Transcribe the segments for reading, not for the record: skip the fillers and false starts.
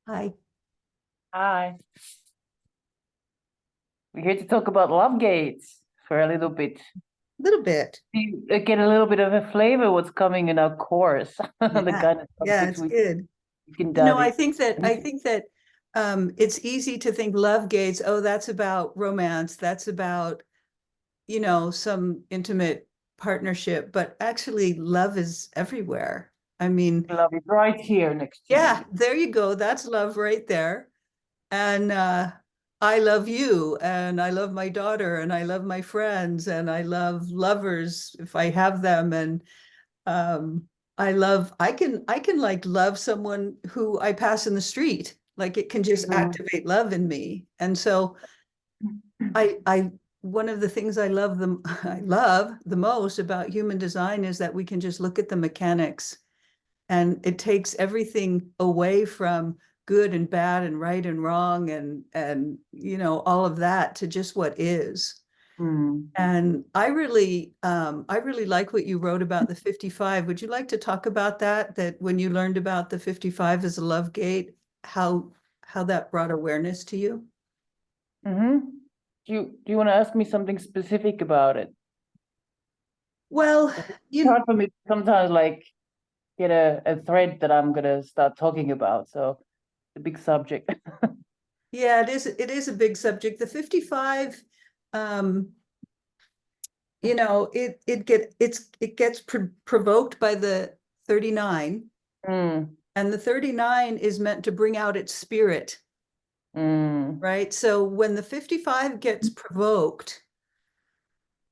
Hi. Hi. We're here to talk about love gates for a little bit. A little bit. You get a little bit of a flavor what's coming in our course, the Yeah. kind of Yeah, subjects it's we good. can You know, dive I in. think that I think that it's easy to think love gates, oh, that's about romance, that's about, some intimate partnership, but actually love is everywhere. I mean, Love is right here next to yeah, me. there you go. That's love right there. And I love you, and I love my daughter, and I love my friends, and I love lovers if I have them, and um I can like love someone who I pass in the street. Like it can just Mhm. activate love in me. And so I one of the things I love the I love the most about human design is that we can just look at the mechanics, and it takes everything away from good and bad and right and wrong and all of that to just what is. Mm. And I really like what you wrote about the 55. Would you like to talk about that? That when you learned about the 55 as a love gate, how that brought awareness to you? hmm Do you want to ask me something specific about it? Well, It's you hard for me to sometimes like get a thread that I'm gonna start talking about. So the big subject. yeah, it is a big subject. The 55, um, it gets provoked by the 39, Mm, and the 39 is meant to bring out its spirit, mm, right? So when the 55 gets provoked,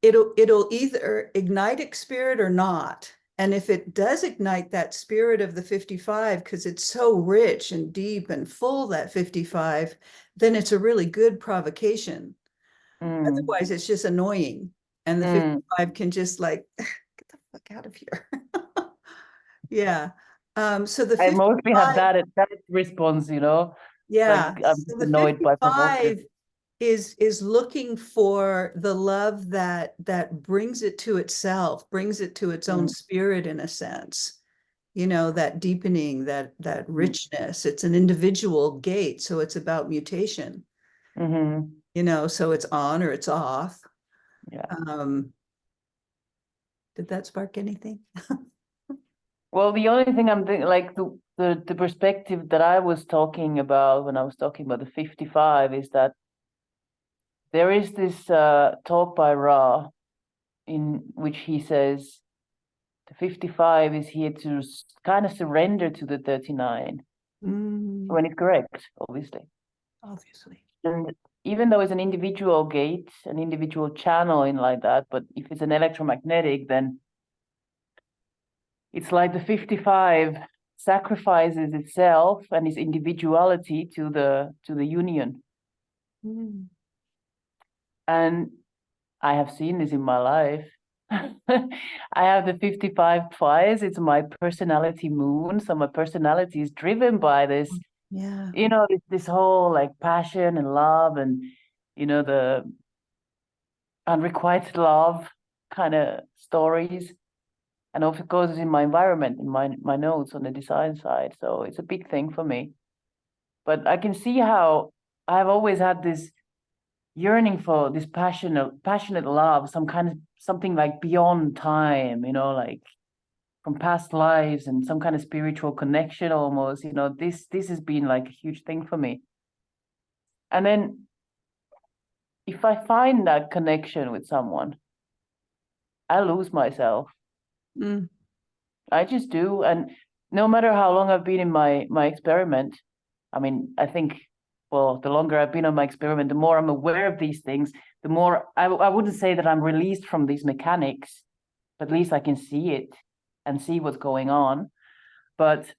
it'll either ignite its spirit or not. And if it does ignite that spirit of the 55, because it's so rich and deep and full, that 55, then it's a really good provocation. mm, Otherwise, it's just annoying. And the mm. 55 can just like, get the fuck out of here. Yeah. So the I mostly have 55, that response, like yeah. I'm So just the annoyed by provokers. 55 is looking for the love that brings it to itself, brings it to its own Mm, spirit in a sense. That deepening, that mm, richness. It's an individual gate, so it's about mutation. mm-hmm. So it's on or it's off. Yeah. Um, did that spark anything? Well, the only thing I'm thinking, like the perspective that I was talking about when I was talking about the 55 is that there is this talk by Ra in which he says the 55 is here to kind of surrender to the 39 Mm, when it's correct, obviously. obviously. And even though it's an individual gate, an individual channel in like that, but if it's an electromagnetic, then it's like the 55 sacrifices itself and its individuality to the union. Mm. And I have seen this in my life. I have the 55 twice. It's my personality moon. So my personality is driven by this, Yeah. this whole like passion and love and, the unrequited love kind of stories. And of course, it's in my environment, in my notes on the design side. So it's a big thing for me. But I can see how I've always had this yearning for this passionate love, some kind of something like beyond time, like from past lives and some kind of spiritual connection almost. This has been like a huge thing for me. And then if I find that connection with someone, I lose myself. Mm. I just do. And no matter how long I've been in my experiment, I mean, I think, well, the longer I've been on my experiment, the more I'm aware of these things, the more I wouldn't say that I'm released from these mechanics, but at least I can see it and see what's going on. But,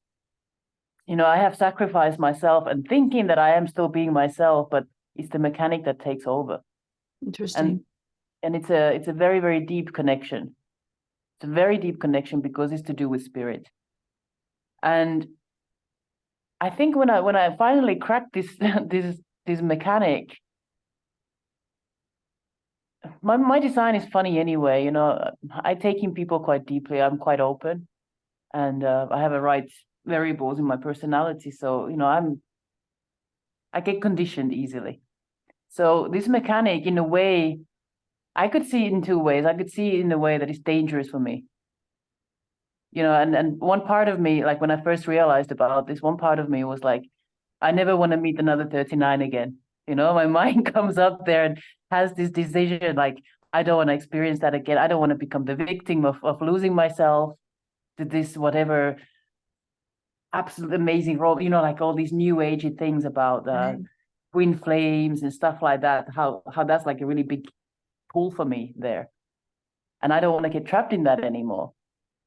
I have sacrificed myself and thinking that I am still being myself, but it's the mechanic that takes over. And Interesting. and it's a very, very deep connection. It's a very deep connection because it's to do with spirit. And I think when I finally cracked this this mechanic, my design is funny anyway. I take in people quite deeply. I'm quite open, and I have a right variables in my personality. So I'm I get conditioned easily. So this mechanic, in a way, I could see it in two ways. I could see it in a way that is dangerous for me. And one part of me, like when I first realized about this, one part of me was like, I never want to meet another 39 again. My mind comes up there and has this decision like, I don't want to experience that again. I don't want to become the victim of losing myself to this whatever absolute amazing role, like all these new agey things about twin flames and stuff like that, how that's like a really big pull for me there. And I don't want to get trapped in that anymore.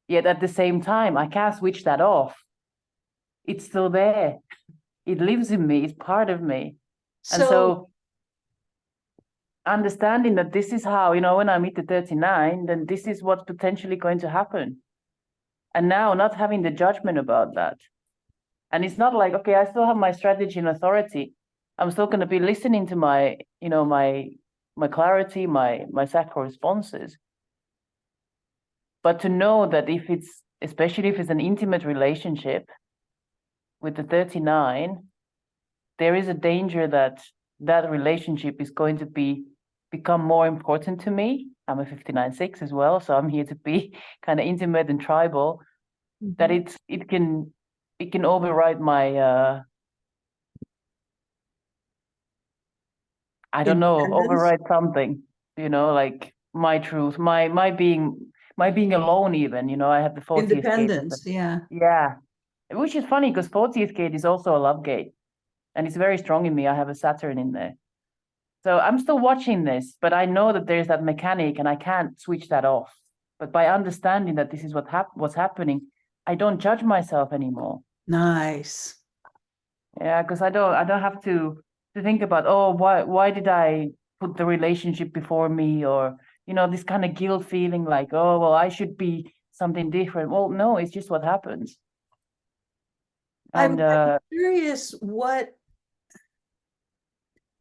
Yet at the same time, I can't switch that off. It's still there. It lives in me. It's part of me. And so understanding that this is how, when I meet the 39, then this is what's potentially going to happen. And now not having the judgment about that. And it's not like, okay, I still have my strategy and authority. I'm still going to be listening to my clarity, my sacral responses. But to know that especially if it's an intimate relationship with the 39, there is a danger that that relationship is going to become more important to me. I'm a 59-6 as well, so I'm here to be kind of intimate and tribal. That it can override my I don't know, override something, like my truth, my being alone even, I have the 40th independence, gate. yeah. Yeah. Which is funny because 40th gate is also a love gate. And it's very strong in me. I have a Saturn in there. So I'm still watching this, but I know that there's that mechanic and I can't switch that off. But by understanding that this is what's happening, I don't judge myself anymore. Nice. Yeah, because I don't have to think about, oh, why did I put the relationship before me, or this kind of guilt feeling like, oh, well, I should be something different. Well, no, it's just what happens. And I'm curious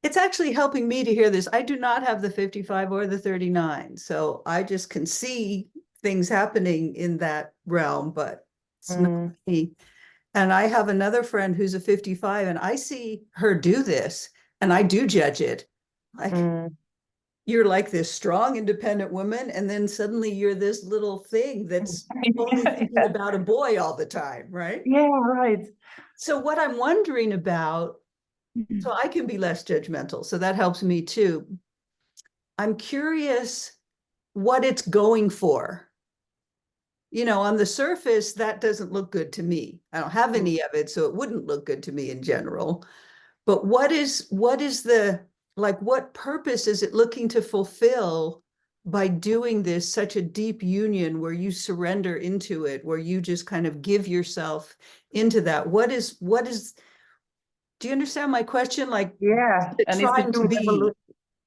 it's actually helping me to hear this. I do not have the 55 or the 39, so I just can see things happening in that realm, but it's not me. And I have another friend who's a 55, and I see her do this, and I do judge it. Like, you're like this strong, independent woman, and then suddenly you're this little thing that's only thinking about a boy all the time, right? Yeah, right. So what I'm wondering about, so I can be less judgmental, so that helps me too. I'm curious what it's going for. On the surface, that doesn't look good to me. I don't have any of it, so it wouldn't look good to me in general. But what is what purpose is it looking to fulfill by doing this, such a deep union where you surrender into it, where you just kind of give yourself into that? What is, do you understand my question? Like, yeah, and it's trying to be,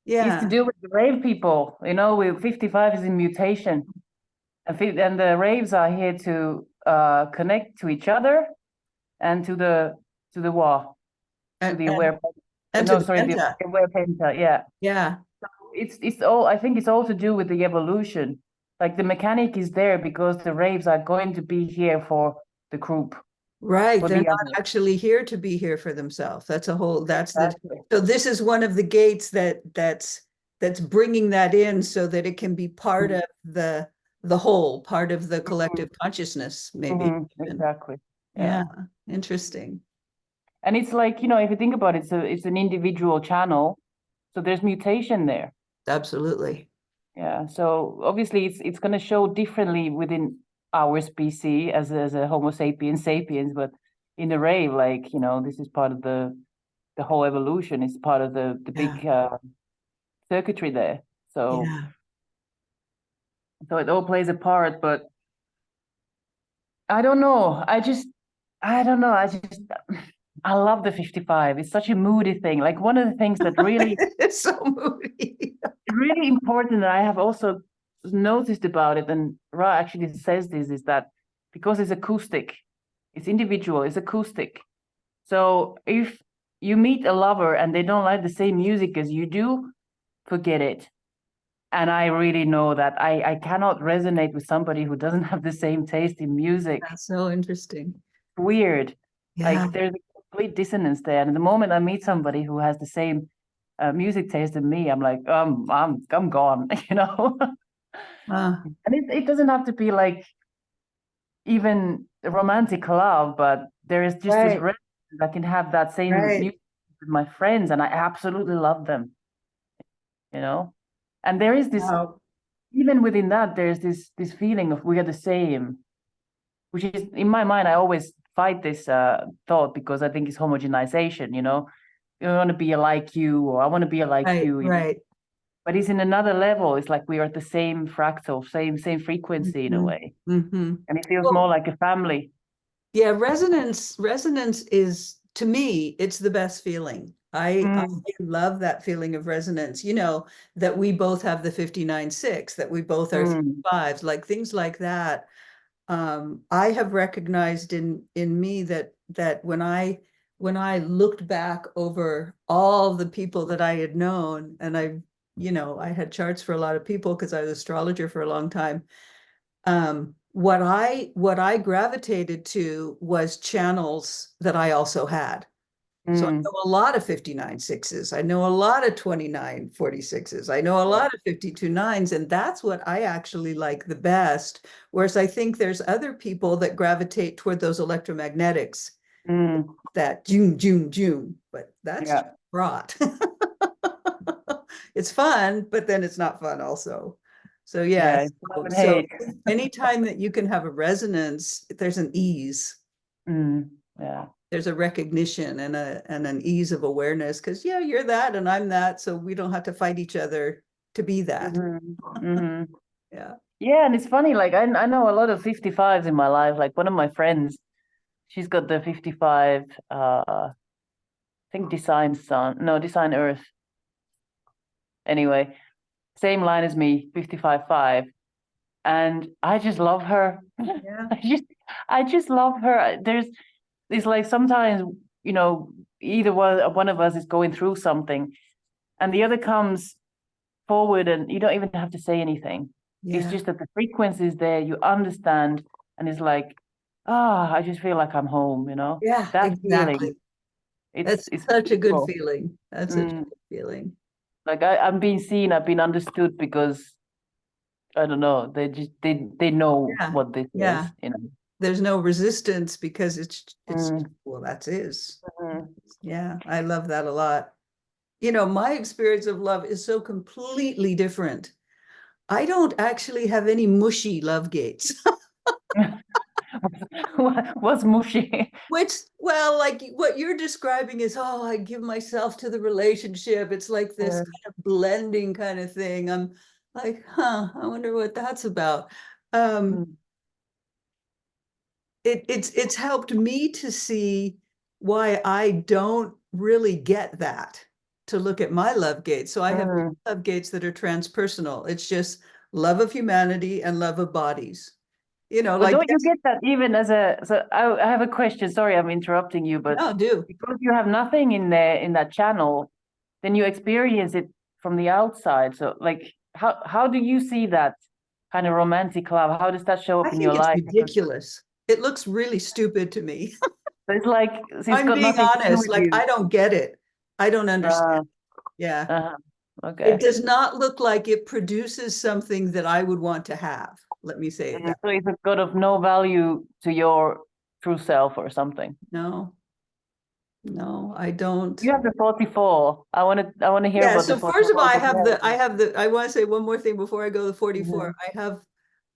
it's to do with the rave people. With 55 is in mutation, and the raves are here to connect to each other and to the war, to the aware. and No, to the sorry, the penta. aware penta. Yeah, Yeah. It's all. I think it's all to do with the evolution. Like the mechanic is there because the raves are going to be here for the group. Right. For They're the not others. actually here to be here for themselves. That's Exactly. so this is one of the gates that's bringing that in so that it can be part of the whole, part of the collective consciousness, maybe. Exactly. Yeah. Interesting. And it's like, if you think about it, so it's an individual channel. So there's mutation there. Absolutely. Yeah. So obviously it's going to show differently within our species as a Homo sapiens sapiens, but in a rave, like, this is part of the whole evolution. It's part of the big circuitry there. So it all plays a part, but I don't know. I don't know. I love the 55. It's such a moody thing. Like one of the things that really it's so moody. really important that I have also noticed about it, and Ra actually says this, is that because it's acoustic, it's individual, it's acoustic. So if you meet a lover and they don't like the same music as you do, forget it. And I really know that I cannot resonate with somebody who doesn't have the same taste in music. That's so interesting. Weird. Yeah. Like complete dissonance there. And the moment I meet somebody who has the same music taste than me, I'm like, I'm gone, you know. Uh, And it doesn't have to be like even romantic love, but there is just this right, resonance. I can have that same right. music with my friends, and I absolutely love them, you know. And there is this, Wow. even within that, there's this feeling of we are the same, which is in my mind. I always fight this thought because I think it's homogenization, you know. You want to be like you, or I want to be like Right, you know. right. But it's in another level. It's like we are at the same fractal, same frequency in a Hmm. way, Hmm. and it feels more Well, like a family. yeah, resonance is, to me, it's the best feeling. I Mm, love that feeling of resonance, that we both have the 59.6, that we both are mm, 5s, like things like that. I have recognized in me that when I looked back over all the people that I had known, and I had charts for a lot of people because I was an astrologer for a long time. What I gravitated to was channels that I also had. So I mm. know a lot of 59.6s. I know a lot of 29.46s. I know a Yeah. lot of 52.9s, and that's what I actually like the best. Whereas I think there's other people that gravitate toward those electromagnetics, Mm, that June, June, June, but that's yeah. rot. It's fun, but then it's not fun also. So Yeah. yes, It's love and so hate. anytime that you can have a resonance, there's an ease. Mm, yeah. There's a recognition and an ease of awareness, because yeah, you're that and I'm that, so we don't have to fight each other to be that. Hmm. Hmm. Yeah. Yeah, and it's funny, like I know a lot of 55s in my life. Like one of my friends, she's got the 55, I think Design Sun, no, Design Earth. Anyway, same line as me, 55.5. And I just love her. Yeah. I just love her. It's like sometimes, you know, either one of us is going through something and the other comes forward and you don't even have to say anything. It's Yeah. just that the frequency is there, you understand, and it's like, I just feel like I'm home, you know? Yeah, That feeling, exactly. it's That's it's such a good beautiful. feeling. That's such a Mm, good feeling. like I'm being seen, I've been understood because I don't know, they know Yeah. what this Yeah. is, you know. There's no resistance because it's Mm, well, that's is. mhm. Yeah, I love that a lot. My experience of love is so completely different. I don't actually have any mushy love gates. What's mushy? Which, well, like what you're describing is, oh, I give myself to the relationship. It's like this Uh, kind of blending kind of thing. I'm like, I wonder what that's about. Um, mm, it's helped me to see why I don't really get that, to look at my love gates. So I have mm. love gates that are transpersonal. It's just love of humanity and love of bodies. But Like, don't you get that even as a, so I have a question. Sorry, I'm interrupting you, but no, do. because you have nothing in there in that channel, then you experience it from the outside. So like how do you see that kind of romantic love? How does that show I up in your think it's life? Because ridiculous. It looks really stupid to me. it's like it's I'm got being nothing to do honest. with Like, you. I don't get it. I don't understand. Uh, Yeah. uh, It okay. does not look like it produces something that I would want to have. Let me say it that. So it's a god of no value to your true self or something. No, no, I don't. You have the 44. I want to hear Yeah, about the so first of all, 44 because I want to say one more thing before I go to the 44. Mhm,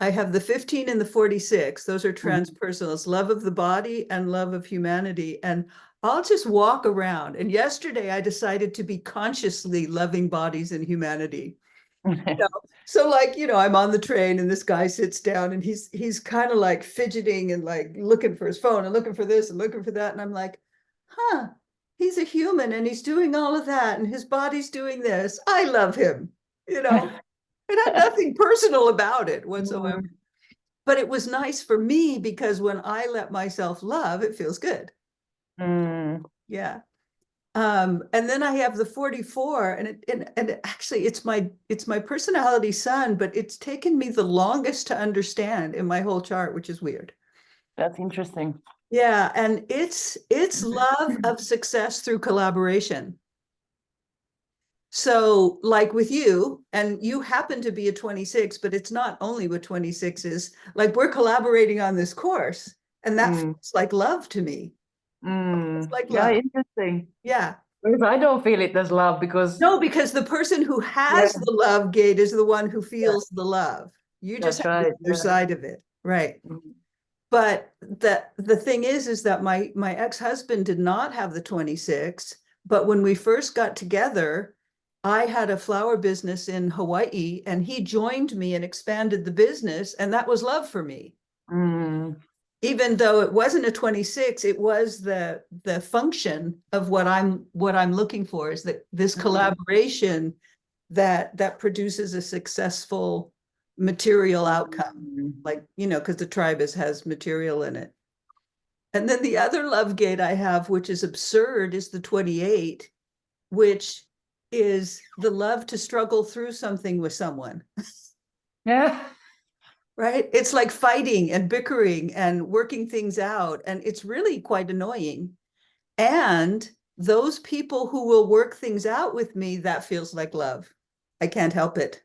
I have the 15 and the 46. Those are mhm. transpersonal. It's love of the body and love of humanity. And I'll just walk around. And yesterday I decided to be consciously loving bodies and humanity. So like, I'm on the train and this guy sits down and he's kind of like fidgeting and like looking for his phone and looking for this and looking for that. And I'm like, huh, he's a human and he's doing all of that and his body's doing this. I love him, you know. It had nothing personal about it whatsoever. Mm, But it was nice for me because when I let myself love, it feels good. mm. Yeah. And then I have the 44, and actually it's my personality sun, but it's taken me the longest to understand in my whole chart, which is weird. That's interesting. Yeah, and it's love of success through collaboration. So, like with you, and you happen to be a 26, but it's not only with 26s, like we're collaborating on this course, and that Mm, feels like love to me. It's like yeah, love. interesting. Yeah. Because I don't feel it as love because No, because the person who yeah, has the love gate is the one who yeah, feels the love. You just that's have the right. other Yeah. side of it. Right. Mhm. But the thing is that my ex-husband did not have the 26, but when we first got together, I had a flower business in Hawaii and he joined me and expanded the business, and that was love for me. Mm, Even though it wasn't a 26, it was the function of what I'm looking for, is that this mm, collaboration that produces a successful material outcome, mm. like, because the tribe has material in it. And then the other love gate I have, which is absurd, is the 28, which is the love to struggle through something with someone, Yeah. right? It's like fighting and bickering and working things out. And it's really quite annoying. And those people who will work things out with me, that feels like love. I can't help it.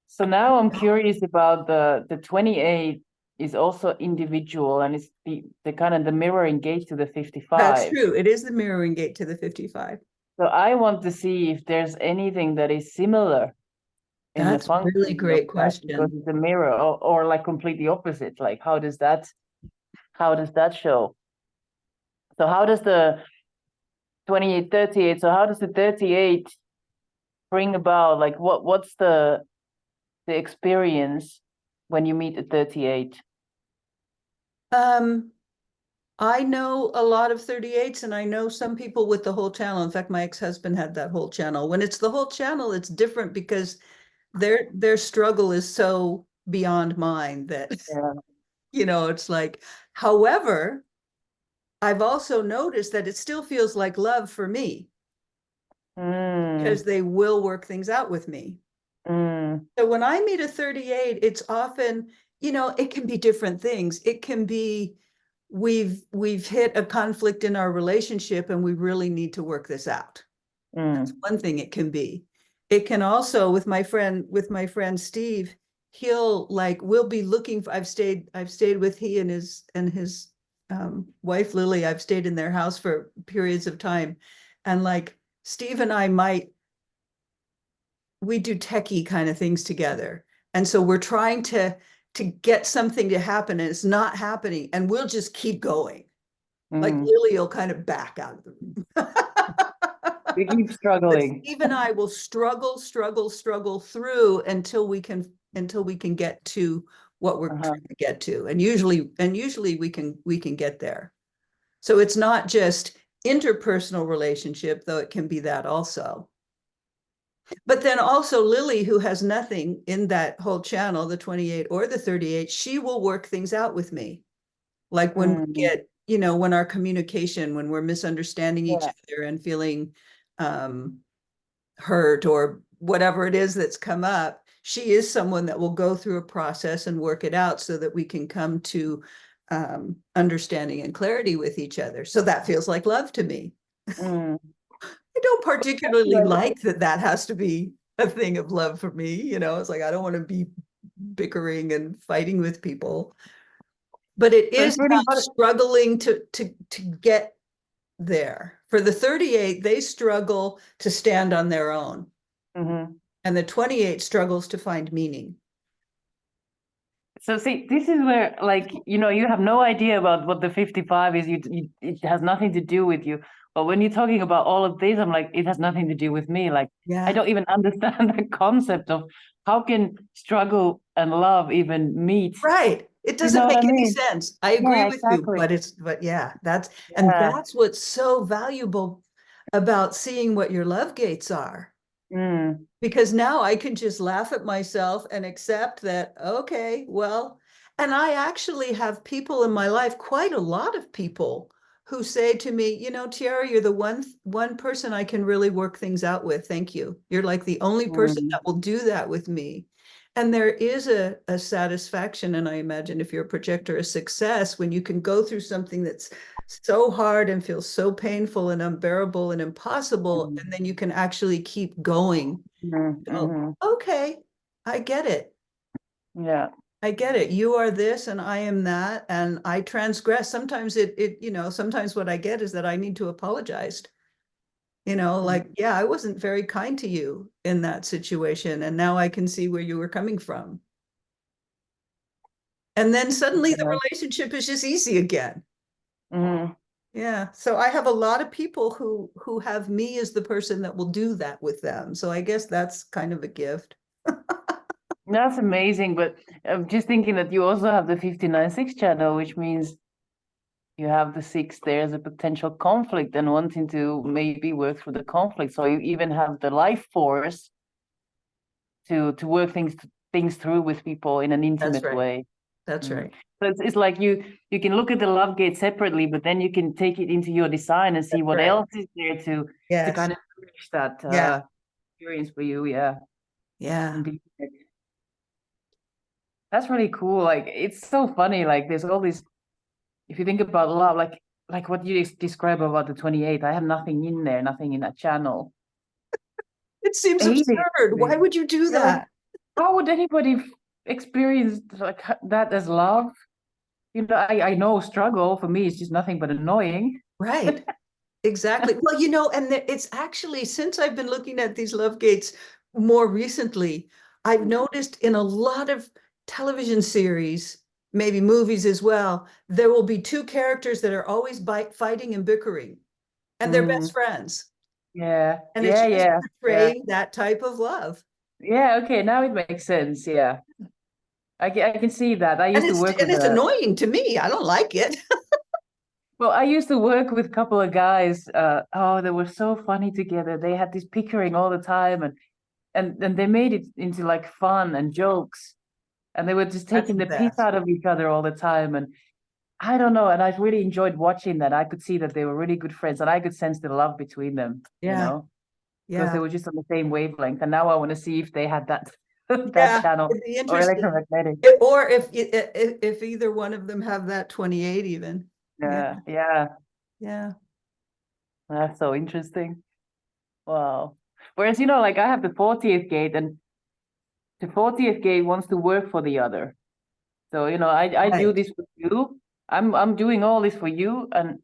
So now I'm curious about the 28 is also individual and it's the kind of the mirroring gate to the That's 55. true. It is the mirroring gate to the 55. So I want to see if there's anything that is similar in the That's a really functioning of great that because question. it's a mirror or like completely opposite. Like how does that show? So how does the 28 38? So how does the 38 bring about like what's the experience when you meet a 38? Um, I know a lot of 38s and I know some people with the whole channel. In fact, my ex-husband had that whole channel. When it's the whole channel, it's different because their struggle is so beyond mine that, Yeah. it's like, however, I've also noticed that it still feels like love for me because Mm, they will work things out with me. mm, So when I meet a 38, it's often, it can be different things. It can be we've hit a conflict in our relationship and we really need to work this out. That's mm, one thing it can be. It can also, with my friend Steve, we'll be looking for, I've stayed with he and his wife Lily. I've stayed in their house for periods of time. And like Steve and I we do techie kind of things together. And so we're trying to get something to happen and it's not happening. And we'll just keep going. Like mm. Lily will kind of back out of the room. We keep But struggling. Steve and I will struggle through until we can get to what we're Uh-huh. trying to get to. And usually we can get there. So it's not just interpersonal relationship, though it can be that also. But then also Lily, who has nothing in that whole channel, the 28 or the 38, she will work things out with me. Like when we Mm, get, when our communication, when we're misunderstanding each yeah. other and feeling um, hurt or whatever it is that's come up, she is someone that will go through a process and work it out so that we can come to understanding and clarity with each other. So that feels like love to me. Mm. I don't particularly Right. like that has to be a thing of love for me. It's like I don't want to be bickering and fighting with people. But it So is it's really about what. struggling to get there. For the 38, they struggle to stand on their own. Mhm. And the 28 struggles to find meaning. So see, this is where like you have no idea about what the 55 is. It has nothing to do with you. But when you're talking about all of this, I'm like, it has nothing to do with me. Like I Yeah. don't even understand the concept of how can struggle and love even meet. Right. It You doesn't know what make I any mean? sense. I agree Yeah, with you, exactly. but yeah, and Yeah. that's what's so valuable about seeing what your love gates are. Mm, Because now I can just laugh at myself and accept that, okay, well, and I actually have people in my life, quite a lot of people who say to me, Tiara, you're the one person I can really work things out with. Thank you. You're like the only person mm, that will do that with me. And there is a satisfaction, and I imagine if you're a projector, a success when you can go through something that's so hard and feels so painful and unbearable and impossible, Mhm. and then you can actually keep going. Mhm, So, mhm. okay, I get it. Yeah. I get it. You are this and I am that, and I transgress. Sometimes sometimes what I get is that I need to apologize. Like, yeah, I wasn't very kind to you in that situation, and now I can see where you were coming from. And then suddenly the Yeah. relationship is just easy again. Mhm. Yeah. So I have a lot of people who have me as the person that will do that with them. So I guess that's kind of a gift. That's amazing, but I'm just thinking that you also have the 59.6 channel, which means you have the six there as a potential conflict and wanting to maybe work through the conflict. So you even have the life force to work things through with people in an That's intimate right. way. That's Mm. right. So it's like you can look at the love gate separately, but then you can take it into your design and see That's what right. else is there to Yes. kind of finish that Yeah. experience for you. Yeah. Yeah. And that's really cool. Like it's so funny. Like there's all this. If you think about love, like what you describe about the 28, I have nothing in there, nothing in that channel. It seems Hate it. absurd. Why would you do Yeah, like that? how would anybody experience like that as love? I know struggle for me is just nothing but annoying. Right. Exactly. Well, and it's actually since I've been looking at these love gates more recently, I've noticed in a lot of television series, maybe movies as well, there will be two characters that are always fighting and bickering, and they're Mm, best friends. yeah, And it's yeah, just yeah, yeah, portraying that type of love. yeah. Okay, now it makes sense. Yeah, I can see that. I And used to it's work and with it's a annoying to me. I don't like it. well, I used to work with a couple of guys. Oh, they were so funny together. They had this pickering all the time, and they made it into like fun and jokes, and they were just That's taking the the piss best. out of each other all the time. And I don't know, and I really enjoyed watching that. I could see that they were really good friends, and I could sense the love between them, Yeah. because Yeah. they were just on the same wavelength. And now I want to see if they had that that Yeah. channel It'd be or interesting. electromagnetic. Or if either one of them have that 28 even. Yeah. Yeah, yeah, Yeah. that's so interesting. Wow. Whereas, like I have the 40th gate, and the 40th gate wants to work for the other. So, I do Right. this for you. I'm doing all this for you, and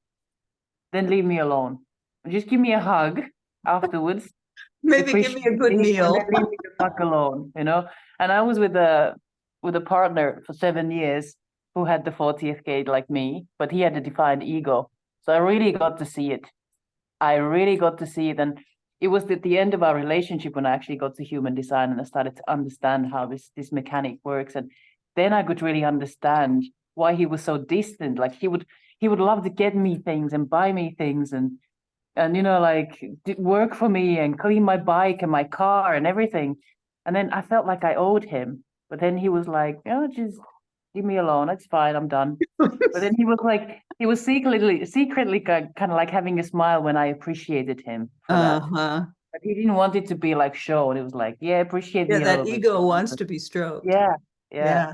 then leave me alone. Just give me a hug afterwards, Maybe give me a appreciate good me, and then meal. leave me the fuck alone. And I was with a partner for 7 years who had the 40th gate like me, but he had a defined ego. So I really got to see it. I really got to see it. And it was at the end of our relationship when I actually got to human design and I started to understand how this mechanic works. And then I could really understand why he was so distant. Like he would love to get me things and buy me things and like work for me and clean my bike and my car and everything. And then I felt like I owed him. But then he was like, "Oh, just leave me alone. It's fine. I'm done." But then he was secretly kind of like having a smile when I appreciated him for that. Uh-huh. But he didn't want it to be like shown. It was like, yeah, appreciate Yeah, me a that little bit. ego wants to be stroked. Yeah, yeah. Yeah.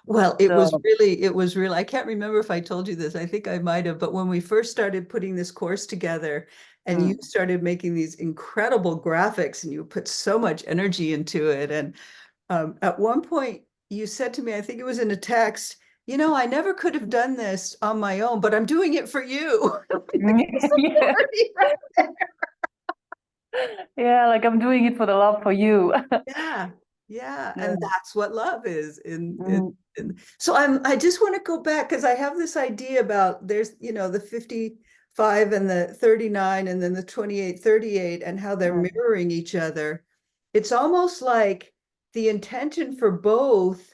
Well, it was So, really, it was real. I can't remember if I told you this. I think I might have, but when we first started putting this course together and you mm, started making these incredible graphics and you put so much energy into it. And at one point you said to me, I think it was in a text, I never could have done this on my own, but I'm doing it for you. yeah, yeah. Like I'm doing it for the love for you. Yeah, yeah, and Yeah. that's what love is. Mm, So I just want to go back because I have this idea about there's the 55 and the 39 and then the 28, 38 and how they're mm, mirroring each other. It's almost like the intention for both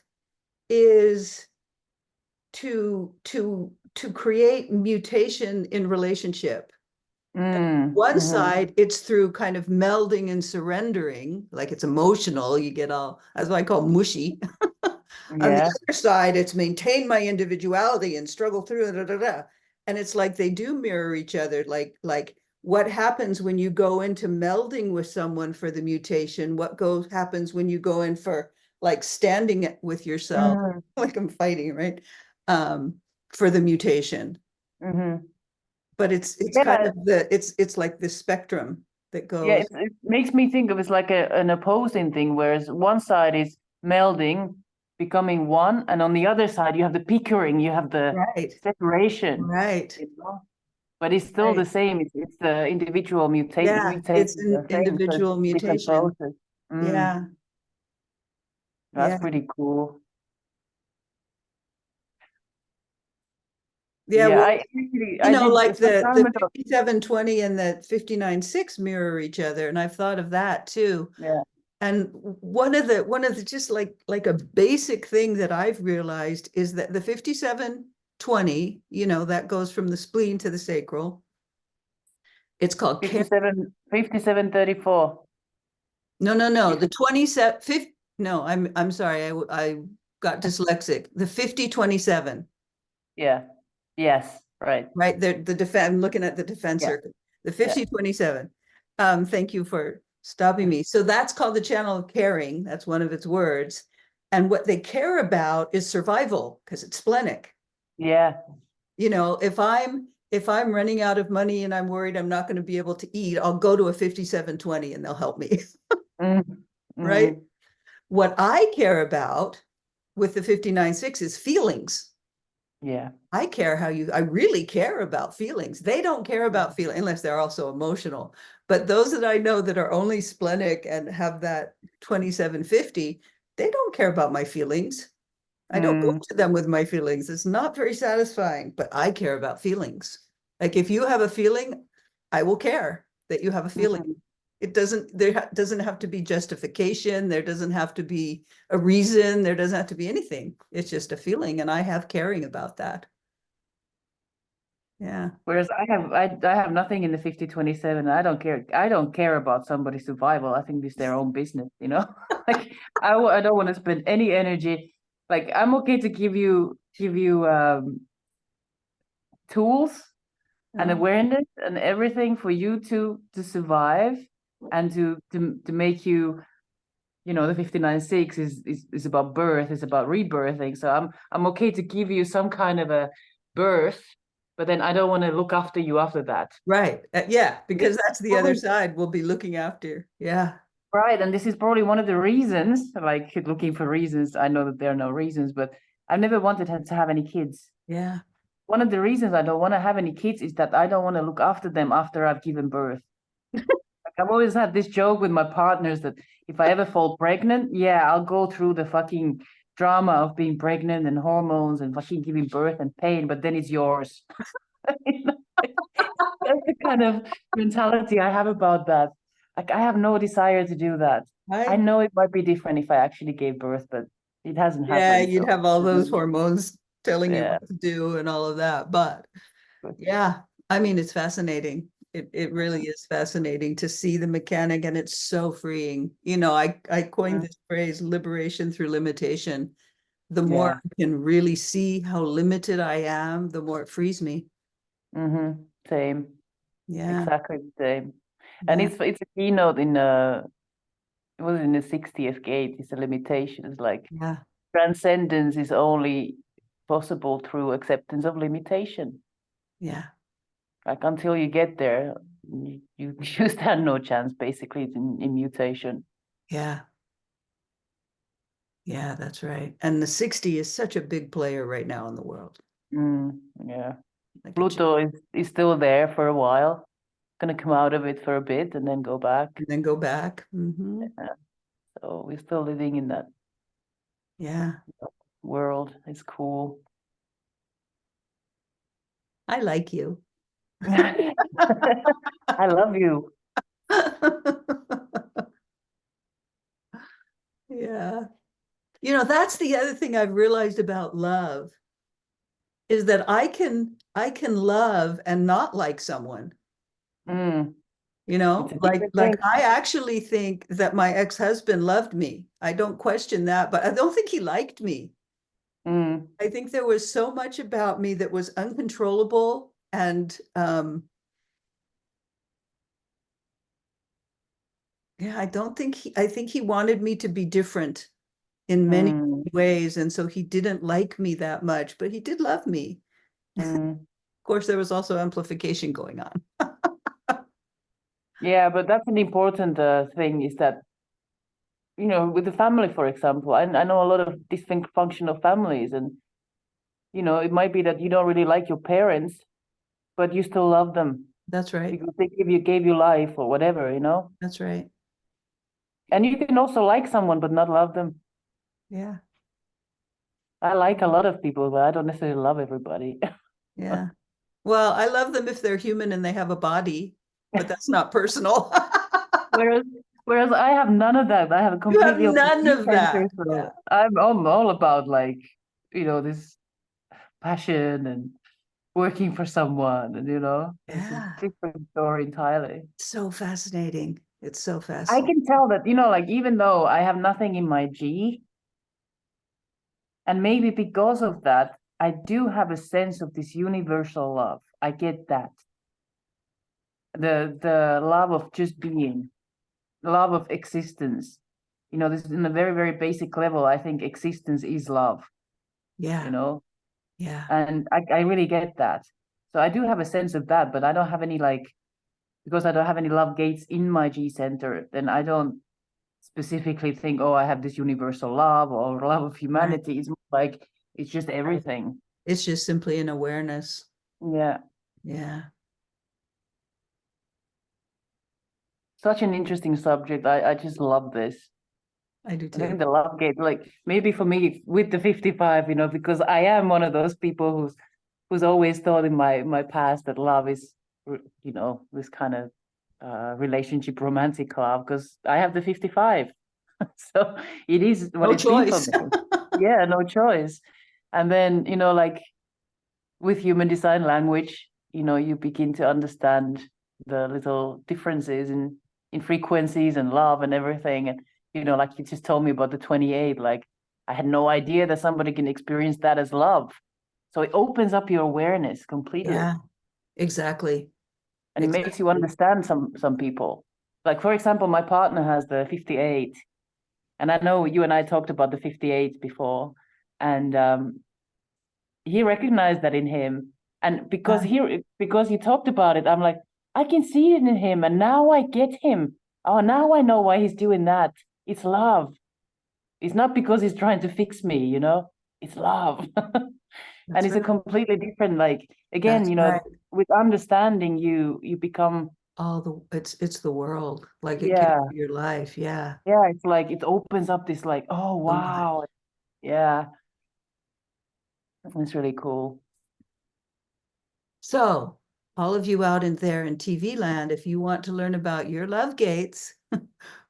is to create mutation in relationship. One mhm. side, it's through kind of melding and surrendering, like it's emotional. You get all, that's what I call mushy. On the Yeah. other side, it's maintain my individuality and struggle through da, da, da. And it's like they do mirror each other. Like what happens when you go into melding with someone for the mutation? What goes happens when you go in for like standing with yourself, like I'm fighting, right? For the mutation. But it's kind Yeah, of it's like this spectrum that yeah, goes, it makes me think of it's like an opposing thing, whereas one side is melding, becoming one, and on the other side you have the pickering, you have the right, separation, right, you know? But it's still right. the same. It's the individual Yeah, it's mutating an thing, so it's individual different mutation. process. Yeah, That's yeah, pretty cool. yeah. Yeah, Well, I actually you I know, did like some time the ago. 5720 and the 59.6 mirror each other, and I've thought of that too. Yeah, And one of the just like a basic thing that I've realized is that the 5720, that goes from the spleen to the sacral. It's called 57, 57, 34. no, Fifty, the 27 50, no, I'm sorry, I got dyslexic. The 5027, yeah, yes, right. right? The defense, I'm looking at the defense Yeah, circuit. The yeah, 5027. Thank you for stopping me. So that's called the channel of caring. That's one of its words. And what they care about is survival because it's splenic. yeah. If I'm running out of money and I'm worried I'm not going to be able to eat, I'll go to a 5720 and they'll help me, Mm, right? mm, What I care about with the 59.6 is feelings. yeah. I really care about feelings. They don't care about feeling unless they're also emotional. But those that I know that are only splenic and have that 2750, they don't care about my feelings. I don't go Mm, to them with my feelings. It's not very satisfying, but I care about feelings. Like if you have a feeling, I will care that you have a feeling. mm. There doesn't have to be justification. There doesn't have to be a reason. There doesn't have to be anything. It's just a feeling. And I have caring about that. Yeah. Whereas I have nothing in the 50, 27. I don't care. I don't care about somebody's survival. I think it's their own business, you know? Like I don't want to spend any energy. Like I'm okay to give you tools and Oh, awareness and everything for you to survive and to make you, the 59.6 is about birth, is about rebirthing. So I'm okay to give you some kind of a birth, but then I don't want to look after you after that. right. Yeah, because that's the other Probably side we'll be looking after. Yeah. right, and this is probably one of the reasons, like looking for reasons. I know that there are no reasons, but I've never wanted to have any kids. Yeah. One of the reasons I don't want to have any kids is that I don't want to look after them after I've given birth. Like I've always had this joke with my partners that if I ever fall pregnant, yeah, I'll go through the fucking drama of being pregnant and hormones and fucking giving birth and pain, but then it's yours. That's the kind of mentality I have about that. Like I have no desire to do that. I Right. know it might be different if I actually gave birth, but it hasn't Yeah, happened. you'd So have all those hormones telling you yeah. what to do and all of that. But yeah, I mean, it's fascinating. It really is fascinating to see the mechanic, and it's so freeing. I coined this phrase liberation through limitation. The more Yeah. I can really see how limited I am, the more it frees me. Mm-hmm. Same. Yeah, Exactly the same. And yeah, it's a keynote in it was in the 60th gate. It's a limitation. It's like yeah, transcendence is only possible through acceptance of limitation. yeah, Like until you get there, you stand no chance. Basically, it's in mutation. yeah, yeah, that's right. And the 60 is such a big player right now in the world. Yeah, Like it just, Pluto is still there for a while. Gonna come out of it for a bit and then go back. and then go back. Yeah, so we're still living in that Yeah, world. It's cool. I like you. I love you. Yeah. That's the other thing I've realized about love is that I can love and not like someone. Mm, it's a Like different like thing. I actually think that my ex-husband loved me. I don't question that, but I don't think he liked me. Mm, I think there was so much about me that was uncontrollable and yeah, I don't think I think he wanted me to be different. in many Mm, ways. And so he didn't like me that much, but he did love me. mm. Of course, there was also amplification going on. Yeah, but that's an important thing is that, you know, with the family, for example, I know a lot of dysfunctional families, and, you know, it might be that you don't really like your parents, but you still love them That's right. because they gave you life or whatever, you know? That's right. And you can also like someone but not love them. Yeah. I like a lot of people, but I don't necessarily love everybody. Yeah. Well, I love them if they're human and they have a body, but that's not personal. Whereas, whereas I have none of that. I have a You have completely opposite none of center, that. Yeah. so I'm all about like, you know, this passion and working for someone, and you know, it's a Yeah. different story entirely. So fascinating. It's so I fascinating. can tell that, you know, like even though I have nothing in my G, and maybe because of that, I do have a sense of this universal love. I get that. The love of just being, the love of existence. You know, this is in a very, very basic level. I think existence is love, you Yeah. know, Yeah. and I really get that. So I do have a sense of that, but I don't have any like, because I don't have any love gates in my G center, then I don't specifically think, oh, I have this universal love or love of Right. humanity. It's more like it's just everything. It's just simply an awareness. Yeah. Yeah. Such an interesting subject. I just love this. I do I too. think the love gate, like maybe for me with the 55, you know, because I am one of those people who's always thought in my past that love is, you know, this kind of relationship romantic love, because I have the 55. So it is what No it's been for choice. me. Yeah, no choice. And then, you know, like with human design language, you know, you begin to understand the little differences in frequencies and love and everything. And, you know, like you just told me about the 28, like I had no idea that somebody can experience that as love. So it opens up your awareness completely, Yeah, exactly. and it makes you Exactly. understand some people. Like for example, my partner has the 58, and I know you and I talked about the 58 before, and he recognized that in him. And Yeah, because he talked about it, I'm like, I can see it in him, and now I get him. Oh, now I know why he's doing that. It's love. It's not because he's trying to fix me, you know. It's love. And that's it's a right. completely different, like, again, That's you know, right. with understanding, you become, All the it's the world. Like it could yeah, be your life. Yeah, yeah, it's like it opens up this like, oh so much. wow, yeah, it's really cool. So, all of you out in there in TV land, if you want to learn about your love gates,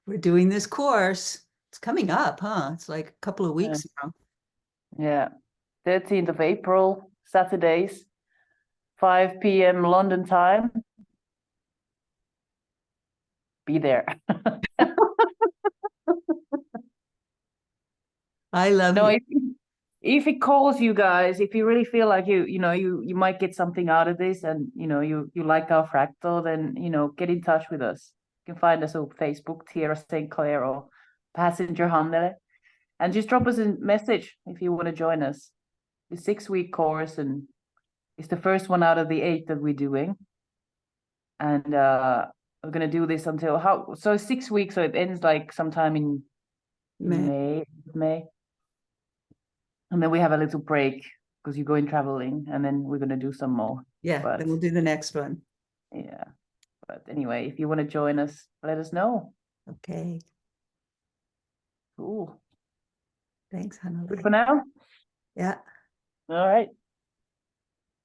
we're doing this course. It's coming up, huh? It's like a couple of Yeah, weeks now. yeah. 13th of April, Saturdays, 5 p.m. London time. Be there. I love No, you. if it calls you guys, if you really feel like you know you might get something out of this, and you know you like our fractal, then you know get in touch with us. You can find us on Facebook, Tiera St. Clair or Passenger Hannele, and just drop us a message if you want to join us. It's 6 week course, and it's the first one out of the 8 that we're doing. And we're gonna do this until how? So 6 weeks, so it ends like sometime in May. May, and then we have a little break because you're going traveling, and then we're gonna do some more. Yeah, then But we'll do the next one. yeah, but anyway, if you want to join us, let us know. Okay. Cool. Thanks, Good for Hannele. now. Yeah. All right.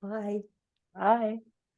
Bye. Bye.